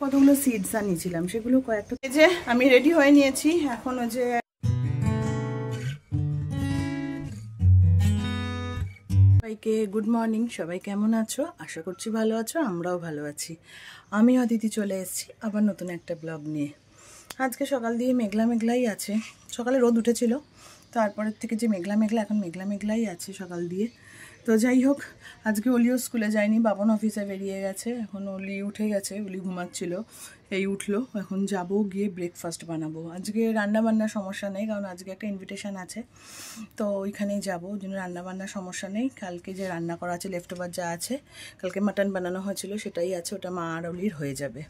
কতগুলো সিডস আনিয়েছিলাম, সেগুলো কয়েকটা। এই যে আমি রেডি হয়ে নিয়েছি এখন। ওই যে সবাইকে গুড মর্নিং, সবাই কেমন আছো? আশা করছি ভালো আছো, আমরাও ভালো আছি। আমি অদিতি চলে এসেছি আবার নতুন একটা ব্লগ নিয়ে। আজকে সকাল দিয়ে মেঘলা মেঘলাই আছে, সকালে রোদ উঠেছিল, তারপরের থেকে যে মেঘলা মেঘলা, এখন মেঘলা মেঘলাই আছে সকাল দিয়ে। তো যাই হোক, আজকে অলিও স্কুলে যায়নি, বাবন অফিসে বেরিয়ে গেছে। এখন অলি উঠে গেছে, অলি ঘুমাচ্ছিল, এই উঠলো। এখন যাব গিয়ে ব্রেকফাস্ট বানাবো। আজকে রান্নাবান্নার সমস্যা নেই, কারণ আজকে একটা ইনভিটেশন আছে, তো ওইখানেই যাবো, ওই জন্য রান্নাবান্নার সমস্যা নেই। কালকে যে রান্না করা আছে, লেফট ওভার যা আছে, কালকে মাটন বানানো হয়েছিল সেটাই আছে, ওটা মা আর অলির হয়ে যাবে।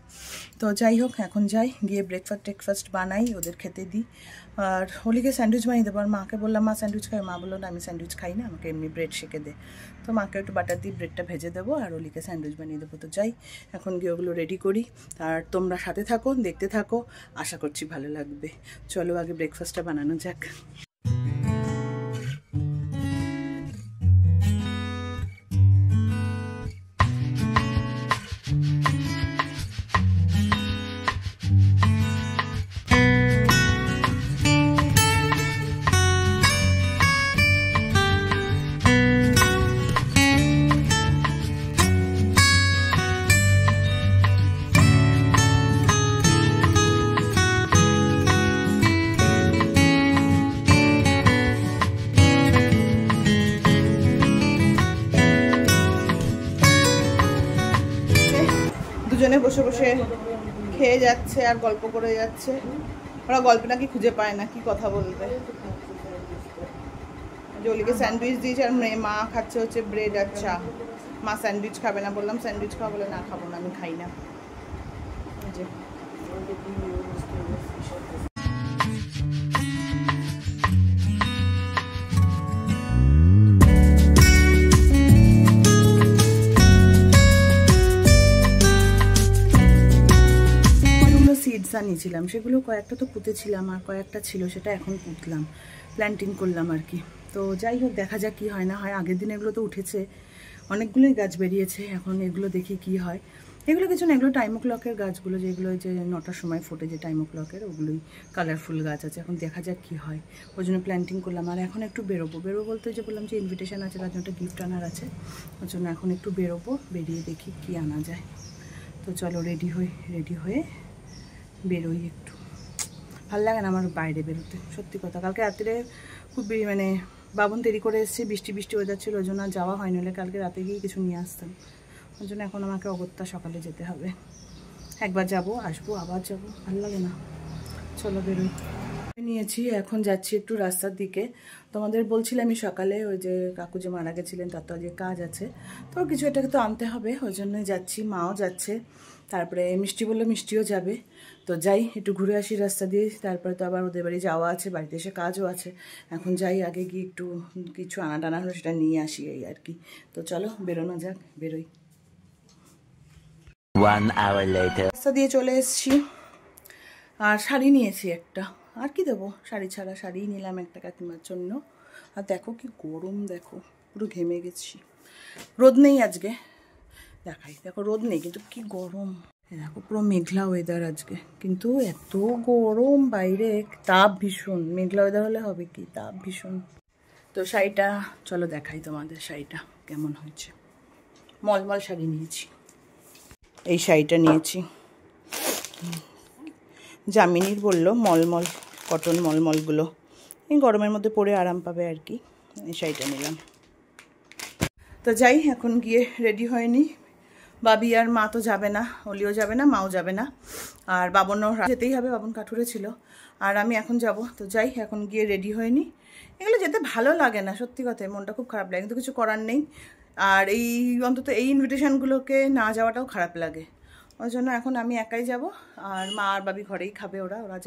তো যাই হোক, এখন যাই, গিয়ে ব্রেকফাস্ট বানাই, ওদের খেতে দিই। আর অলিকে স্যান্ডউইচ বানিয়ে দেবো। আর মাকে বললাম মা স্যান্ডউইচ খাই, মা বললো না আমি স্যান্ডউইচ খাই না, আমাকে এমনি ব্রেড শেখে দে। তো মাকে একটু বাটার দিয়ে ব্রেডটা ভেজে দেবো আর অলিকে স্যান্ডউইচ বানিয়ে দেবো। তো যাই, এখন গিয়ে ওগুলো রেডি করি। আর তোমরা সাথে থাকো, দেখতে থাকো, আশা করছি ভালো লাগবে। চলো আগে ব্রেকফাস্টটা বানানো যাক। দুজনে বসে বসে খেয়ে যাচ্ছে আর গল্প করে যাচ্ছে। ওরা গল্প নাকি খুঁজে পায় না, কি কথা বলবে। জলিকে স্যান্ডউইচ দিয়েছে আর মা খাচ্ছে হচ্ছে ব্রেড আর চা। মা স্যান্ডউইচ খাবে না, বললাম স্যান্ডউইচ খাওয়া, বলে না খাবো না, আমি খাই না। যে সিডস আনিয়েছিলাম, সেগুলো কয়েকটা তো পুঁতেছিলাম আর কয়েকটা ছিল, সেটা এখন পুঁতলাম, প্ল্যান্টিং করলাম আর কি। তো যাই হোক, দেখা যাক কি হয় না হয়। আগের দিন এগুলো তো উঠেছে, অনেকগুলোই গাছ বেরিয়েছে, এখন এগুলো দেখি কি হয়। এগুলো কিছু না, এগুলো টাইম ও ক্লকের গাছগুলো, যেগুলো যে 9টার সময় ফোটে, যে টাইম ও ক্লকের, ওগুলোই কালারফুল গাছ আছে। এখন দেখা যাক কি হয়, ওই জন্য প্ল্যান্টিং করলাম। আর এখন একটু বেরোবো বলতে, যে বললাম যে ইনভিটেশন আছে, তার জন্য একটা গিফট আনার আছে, ওই জন্য এখন একটু বেরোবো, বেরিয়ে দেখি কি আনা যায়। তো চলো রেডি হয়ে বেরোই। একটু ভালো লাগে না আমার বাইরে বেরোতে, সত্যি কথা। কালকে রাত্রে খুব মানে বাবন দেরি করে এসেছে, বৃষ্টি ওয়েদার ছিল, ওই জন্য যাওয়া হয়নি, হলে কালকে রাতে গিয়ে কিছু নিয়ে আসতাম। ওই জন্য এখন আমাকে অগত্যা সকালে যেতে হবে। একবার যাব, আসবো, আবার যাব, ভালো লাগে না। চলো বেরোই। নিয়েছি, এখন যাচ্ছি একটু রাস্তার দিকে। তোমাদের বলছিলাম আমি সকালে, ওই যে কাকু যে মারা গেছিলেন, তার তো আজকে কাজ আছে, তো কিছু এটাকে তো আনতে হবে, ওই জন্যই যাচ্ছি। মাও যাচ্ছে, তারপরে মিষ্টি বললো মিষ্টিও যাবে। তো যাই, একটু ঘুরে আসি রাস্তা দিয়ে, তারপরে তো আবার ওদের বাড়ি যাওয়া আছে, বাড়িতে এসে কাজও আছে। এখন যাই, আগে গিয়ে একটু কিছু আনা হলো, সেটা নিয়ে আসি এই আর কি। তো চলো বেরোনো যাক, বেরোই। 1 hour later. রাস্তা দিয়ে চলে এসেছি, আর শাড়ি নিয়েছি একটা। আর কি দেবো, শাড়ি ছাড়া শাড়ি নিলাম একটা কাকিমার জন্য। আর দেখো কি গরম, দেখো পুরো ঘেমে গেছি। রোদ নেই আজকে, দেখাই, দেখো রোদ নেই, কিন্তু কি গরম। দেখো পুরো মেঘলা ওয়েদার আজকে, কিন্তু এত গরম বাইরে, তাপ ভীষণ। মেঘলা ওয়েদার হলে হবে কি, তাপ ভীষণ। তো শাড়িটা চলো দেখাই তোমাদের, শাড়িটা কেমন হয়েছে। মলমল শাড়ি নিয়েছি, এই শাড়িটা নিয়েছি, জামিনীর বললো মলমল কটন, মলমলগুলো এই গরমের মধ্যে পরে আরাম পাবে আর কি, এই শাড়িটা নিলাম। তো যাই, এখন গিয়ে রেডি হয়নি। বাবি আর মা তো যাবে না, অলিও যাবে না, মাও যাবে না, আর বাবনও যেতেই হবে, বাবন কাঠুরে ছিল, আর আমি এখন যাব। তো যাই, এখন গিয়ে রেডি হয়নি। এগুলো যেতে ভালো লাগে না, সত্যি কথাই, মনটা খুব খারাপ লাগে, কিন্তু কিছু করার নেই। আর এই অন্তত এই ইনভিটেশনগুলোকে না যাওয়াটাও খারাপ লাগে, ওই জন্য এখন আমি একাই যাব। আর মা আর বাবি ঘরেই খাবে, ওরা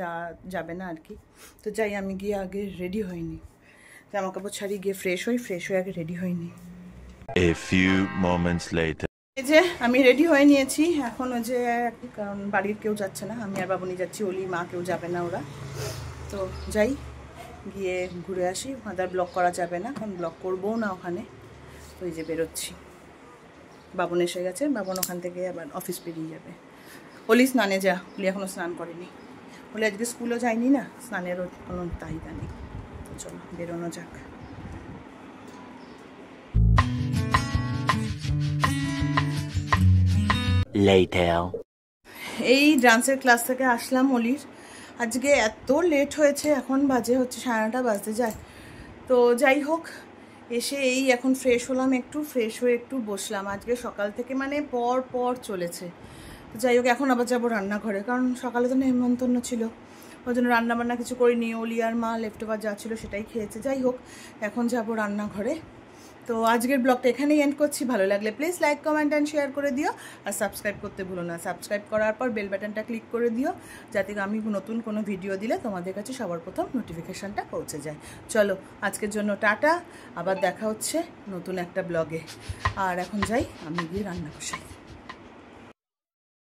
যাবে না আর কি। তো যাই, আমি গিয়ে আগে রেডি হইনি, জামা কাপড় ছাড়িয়ে গিয়ে ফ্রেশ হয়ে আগে রেডি হইনি। A few moments later. এই যে আমি রেডি হয়ে নিয়েছি এখন, ওই যে কারণ বাড়ির কেউ যাচ্ছে না, আমি আর বাবুনি যাচ্ছি, অলি মা কেউ যাবে না ওরা। তো যাই, গিয়ে ঘুরে আসি, আর ব্লগ করা যাবে না, কারণ ব্লগ করবো না ওখানে। তো এই যে বেরোচ্ছি, বাবন এসে গেছে, বাবন ওখান থেকে আবার অফিস বেরিয়ে যাবে। অলি স্নানে যা, অলি এখনও স্নান করেনি, বলে আজকে স্কুলও যায়নি না, স্নানেরও কোনো তাহিদা নেই। তো চলো বেরোনো যাক। Later. এই ডান্সের ক্লাস থেকে আসলাম অলির, আজকে এত লেট হয়েছে, এখন বাজে হচ্ছে 9:30 বাজতে যায়। তো যাই হোক, এসে এই এখন ফ্রেশ হলাম, একটু ফ্রেশ হয়ে একটু বসলাম। আজকে সকাল থেকে মানে পর চলেছে। তো যাই হোক, এখন আবার যাবো রান্নাঘরে, কারণ সকালে তো নেমন্তন্ন ছিল, ওই জন্য রান্নাবান্না কিছু করিনি। অলি আর মা লেফট ওভার যা ছিল সেটাই খেয়েছে। যাই হোক, এখন যাবো রান্নাঘরে। তো আজকের ব্লগটা এখানেই এন্ড করছি। ভালো লাগলে please like, comment and share করে দিও, আর সাবস্ক্রাইব করতে ভুলো না। সাবস্ক্রাইব করার পর বেল বাটনটা ক্লিক করে দিও, যাতে আমি নতুন কোনো ভিডিও দিলে তোমাদের কাছে সবার প্রথম নোটিফিকেশানটা পৌঁছে যায়। চলো আজকের জন্য টাটা, আবার দেখা হচ্ছে নতুন একটা ব্লগে। আর এখন যাই, আমি গিয়ে রান্না বসাই।